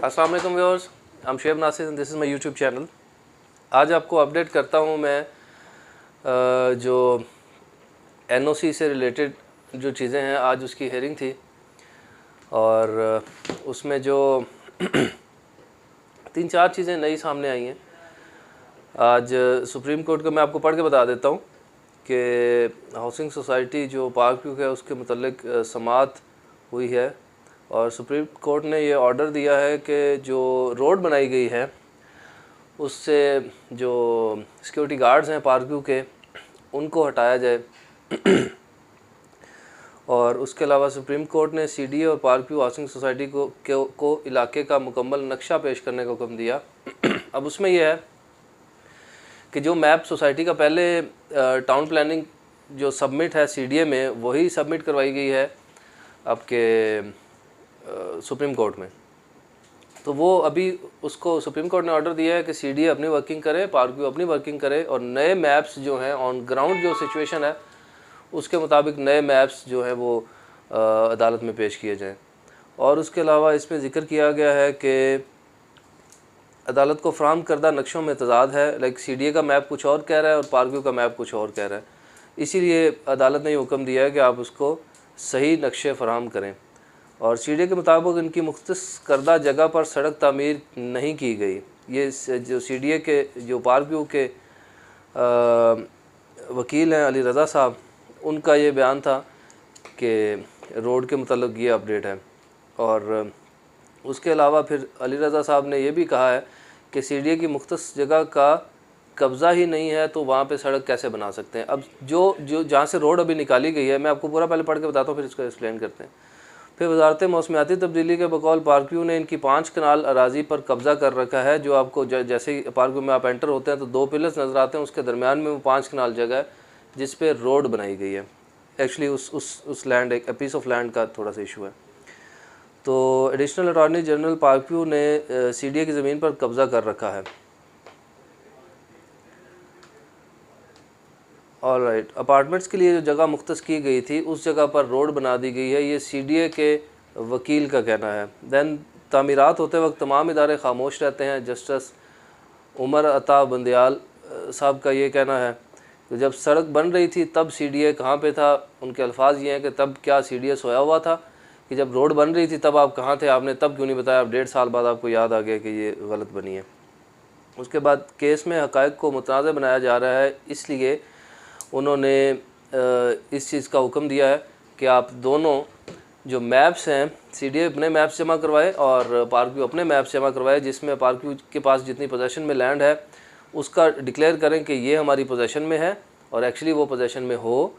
अस्सलाम वालेकुम viewers, I am Shoaib Nasir and this is my YouTube channel. आज आपको अपडेट करता हूँ मैं जो एनओसी से रिलेटेड जो चीज़ें हैं। आज उसकी हेयरिंग थी और उसमें जो 3-4 चीज़ें नई सामने आई हैं। आज सुप्रीम कोर्ट को मैं आपको पढ़ के बता देता हूँ कि हाउसिंग सोसाइटी जो पार्क व्यू है उसके मुतल्लिक समाअत हुई है और सुप्रीम कोर्ट ने ये ऑर्डर दिया है कि जो रोड बनाई गई है उससे जो सिक्योरिटी गार्ड्स हैं पार्क व्यू के उनको हटाया जाए। और उसके अलावा सुप्रीम कोर्ट ने सीडीए और पार्क व्यू हाउसिंग सोसाइटी को इलाके का मुकम्मल नक्शा पेश करने का हुक्म दिया। अब उसमें यह है कि जो मैप सोसाइटी का पहले टाउन प्लानिंग जो सबमिट है सीडीए में वही सबमिट करवाई गई है आपके सुप्रीम कोर्ट में। तो वो अभी उसको सुप्रीम कोर्ट ने ऑर्डर दिया है कि सीडीए अपनी वर्किंग करे, पार्क व्यू अपनी वर्किंग करे और नए मैप्स जो हैं ऑन ग्राउंड जो सिचुएशन है उसके मुताबिक नए मैप्स जो हैं वो अदालत में पेश किए जाएं। और उसके अलावा इसमें ज़िक्र किया गया है कि अदालत को फ्राहम करदा नक्शों में तजाद है, लाइक सीडीए का मैप कुछ और कह रहा है और पार्क व्यू का मैप कुछ और कह रहा है। इसीलिए अदालत ने ये हुक्म दिया है कि आप उसको सही नक्शे फराहम करें। और सीडीए के मुताबिक इनकी मुख्तस करदा जगह पर सड़क तामीर नहीं की गई। ये जो सीडीए के जो पार्क व्यू के वकील हैं अली रज़ा साहब, उनका ये बयान था कि रोड के मुतल्लिक़ ये अपडेट है। और उसके अलावा फिर अली रज़ा साहब ने यह भी कहा है कि सीडीए की मुख्तस जगह का कब्ज़ा ही नहीं है तो वहाँ पे सड़क कैसे बना सकते हैं। अब जो जहाँ से रोड अभी निकाली गई है, मैं आपको पूरा पहले पढ़ के बताता हूँ फिर इसको एक्सप्लेन करते हैं। फिर वजारत मौसमियाती तब्दीली के बकौल पार्क व्यू ने इनकी 5 कनाल अराजी पर कब्ज़ा कर रखा है। जो आपको जैसे ही पार्क व्यू में आप एंटर होते हैं तो 2 पिलर्स नज़र आते हैं, उसके दरमियान में वो 5 कनाल जगह है जिस पे रोड बनाई गई है। एक्चुअली उस लैंड एक पीस ऑफ लैंड का थोड़ा सा इशू है। तो additional attorney general park view ने सीडीए की ज़मीन पर कब्ज़ा कर रखा है। ऑलराइट, अपार्टमेंट्स के लिए जो जगह मुख्तस की गई थी उस जगह पर रोड बना दी गई है, ये सीडीए के वकील का कहना है। दैन तामीरात होते वक्त तमाम इदारे खामोश रहते हैं। जस्टिस उमर अता बंदयाल साहब का ये कहना है कि जब सड़क बन रही थी तब सीडीए कहाँ पे था। उनके अल्फाज ये हैं कि तब क्या सीडीए सोया हुआ था कि जब रोड बन रही थी तब आप कहाँ थे, आपने तब क्यों नहीं बताया। अब 1.5 साल बाद आपको याद आ गया कि ये गलत बनी है। उसके बाद केस में हक़ाइक़ को मुतनाज़ बनाया जा रहा है, इसलिए उन्होंने इस चीज़ का हुक्म दिया है कि आप दोनों जो मैप्स हैं सीडीए अपने मैप्स जमा करवाए और पार्क व्यू अपने मैप्स जमा करवाए, जिसमें पार्क व्यू के पास जितनी पोजेशन में लैंड है उसका डिक्लेयर करें कि ये हमारी पोजेशन में है और एक्चुअली वो पोजेशन में हो।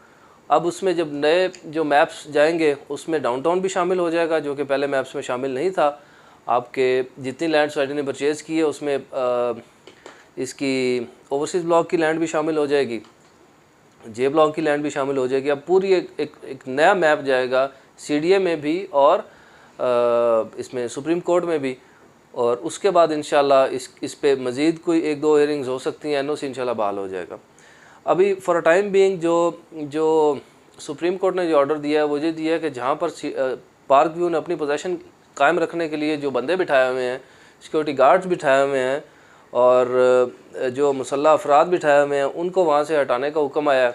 अब उसमें जब नए जो मैप्स जाएंगे उसमें डाउनटाउन भी शामिल हो जाएगा जो कि पहले मैप्स में शामिल नहीं था। आपके जितनी लैंड सोसाइटी ने परचेज़ की है उसमें इसकी ओवरसीज़ ब्लॉक की लैंड भी शामिल हो जाएगी, जे ब्लॉक की लैंड भी शामिल हो जाएगी। अब पूरी एक नया मैप जाएगा सीडीए में भी और इसमें सुप्रीम कोर्ट में भी। और उसके बाद इंशाल्लाह इस पे मज़ीद कोई 1-2 हियरिंग्स हो सकती हैं, एनओसी इंशाल्लाह बहाल हो जाएगा। अभी फॉर अ टाइम बीइंग जो सुप्रीम कोर्ट ने जो ऑर्डर दिया है वो ये दिया है कि जहाँ पर पार्क व्यू ने अपनी पोजीशन कायम रखने के लिए जो बंदे बिठाए हुए हैं, सिक्योरिटी गार्ड्स बिठाए हुए हैं और जो मुसल्लह अफराद बिठाए हुए हैं, उनको वहाँ से हटाने का हुक्म आया है।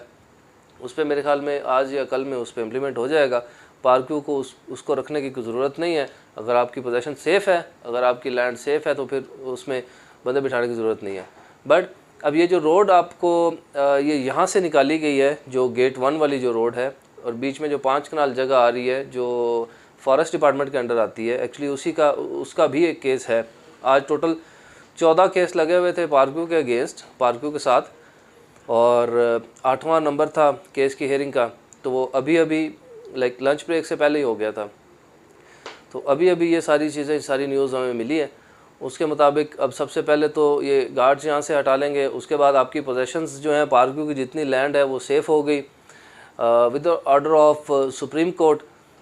उस पर मेरे ख्याल में आज या कल में उस पर इम्प्लीमेंट हो जाएगा। पार्क व्यू को उसको रखने की कोई ज़रूरत नहीं है। अगर आपकी पोजीशन सेफ़ है, अगर आपकी लैंड सेफ़ है तो फिर उसमें बंदे बिठाने की ज़रूरत नहीं है। बट अब ये जो रोड आपको ये यहाँ से निकाली गई है, जो गेट 1 वाली जो रोड है और बीच में जो 5 कनाल जगह आ रही है जो फॉरेस्ट डिपार्टमेंट के अंडर आती है, एक्चुअली उसका भी एक केस है। आज टोटल 14 केस लगे हुए थे पार्क व्यू के अगेंस्ट, पार्क व्यू के साथ, और 8वां नंबर था केस की हेयरिंग का। तो वो अभी लाइक लंच ब्रेक से पहले ही हो गया था। तो अभी ये सारी चीज़ें, सारी न्यूज़ हमें मिली है। उसके मुताबिक अब सबसे पहले तो ये गार्ड्स यहाँ से हटा लेंगे। उसके बाद आपकी पोजेशंस जो हैं पार्क व्यू की जितनी लैंड है वो सेफ़ हो गई with order of Supreme Court.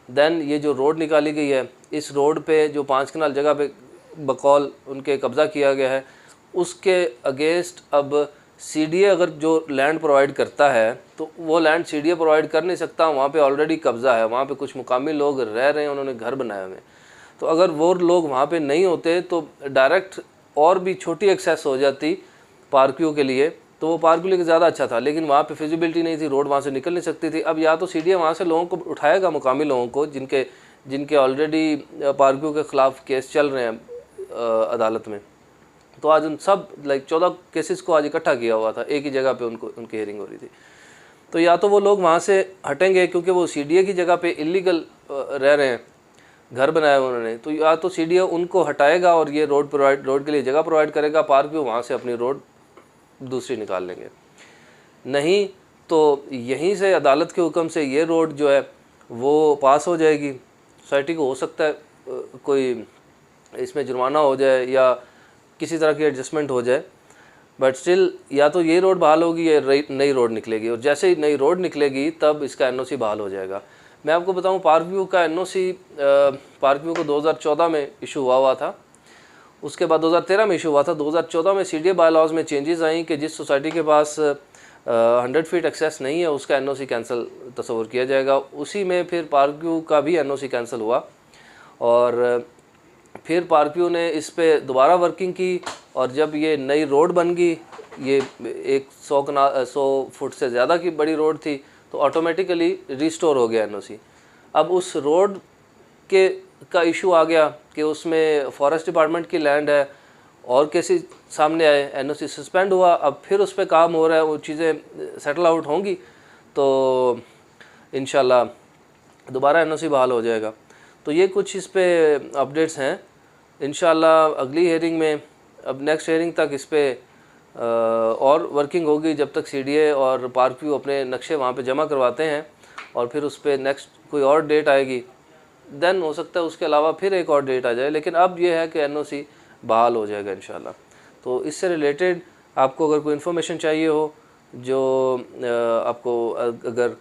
Then ये जो रोड निकाली गई है, इस रोड पे जो 5 कनाल जगह पे बकौल उनके कब्ज़ा किया गया है, उसके अगेंस्ट अब सीडीए अगर जो लैंड प्रोवाइड करता है तो वो लैंड सीडीए प्रोवाइड कर नहीं सकता। वहाँ पे ऑलरेडी कब्ज़ा है, वहाँ पे कुछ मुकामी लोग रह रहे हैं, उन्होंने घर बनाए हुए हैं। तो अगर वो लोग वहाँ पे नहीं होते तो डायरेक्ट और भी छोटी एक्सेस हो जाती पार्क व्यू के लिए, तो वो पार्क व्यू लेके ज़्यादा अच्छा था, लेकिन वहाँ पे फिजिबिलिटी नहीं थी, रोड वहाँ से निकल नहीं सकती थी। अब या तो सीडीए वहाँ से लोगों को उठाएगा, मुकामी लोगों को जिनके ऑलरेडी पार्क व्यू के ख़िलाफ़ केस चल रहे हैं अदालत में, तो आज उन सब 14 केसेस को आज इकट्ठा किया हुआ था, एक ही जगह पे उनकी हियरिंग हो रही थी। तो या तो वो लोग वहाँ से हटेंगे क्योंकि वो सीडीए की जगह पे इलीगल रह रहे हैं, घर बनाया उन्होंने, तो या तो सीडीए उनको हटाएगा और ये रोड के लिए जगह प्रोवाइड करेगा, पार्क व्यू वहाँ से अपनी रोड दूसरी निकाल लेंगे। नहीं तो यहीं से अदालत के हुक्म से ये रोड जो है वो पास हो जाएगी। सोसाइटी को हो सकता है कोई इसमें जुर्माना हो जाए या किसी तरह की एडजस्टमेंट हो जाए, बट स्टिल या तो ये रोड बहाल होगी या नई रोड निकलेगी, और जैसे ही नई रोड निकलेगी तब इसका एनओसी बहाल हो जाएगा। मैं आपको बताऊं, पार्क व्यू का एनओसी पार्क व्यू को 2014 में इशू हुआ था, उसके बाद 2013 में इशू हुआ था। 2014 में सीडीए बायलॉज में चेंजेस आई कि जिस सोसाइटी के पास 100 फीट एक्सेस नहीं है उसका एनओसी कैंसिल तस्वर किया जाएगा। उसी में फिर पार्क व्यू का भी एनओसी कैंसिल हुआ, और फिर पार्क व्यू ने इस पे दोबारा वर्किंग की, और जब ये नई रोड बन गई, ये एक 100 फुट से ज़्यादा की बड़ी रोड थी, तो ऑटोमेटिकली रिस्टोर हो गया एनओसी। अब उस रोड का इशू आ गया कि उसमें फॉरेस्ट डिपार्टमेंट की लैंड है और कैसे सामने आए, एनओसी सस्पेंड हुआ, अब फिर उस पर काम हो रहा है, वो चीज़ें सेटल आउट होंगी तो इंशाल्लाह दोबारा एनओसी बहाल हो जाएगा। तो ये कुछ इस पे अपडेट्स हैं। इंशाल्लाह अगली हेयरिंग में, अब नेक्स्ट हेयरिंग तक इस पे और वर्किंग होगी, जब तक सीडीए और पार्क व्यू अपने नक्शे वहाँ पे जमा करवाते हैं, और फिर उस पर नेक्स्ट कोई और डेट आएगी, देन हो सकता है उसके अलावा फिर एक और डेट आ जाए। लेकिन अब ये है कि एनओसी बहाल हो जाएगा इंशाल्लाह। तो इससे रिलेटेड आपको अगर कोई इन्फॉर्मेशन चाहिए हो, जो आपको अगर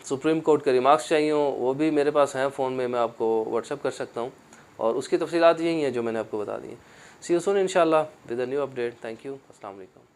सुप्रीम कोर्ट के रिमार्क्स चाहिए हो, वो भी मेरे पास हैं फ़ोन में, मैं आपको व्हाट्सएप कर सकता हूँ, और उसकी तफसीलात यही हैं जो मैंने आपको बता दी हैं। सी यू सून इंशाल्लाह with a new update. Thank you. अस्सलाम वालेकुम।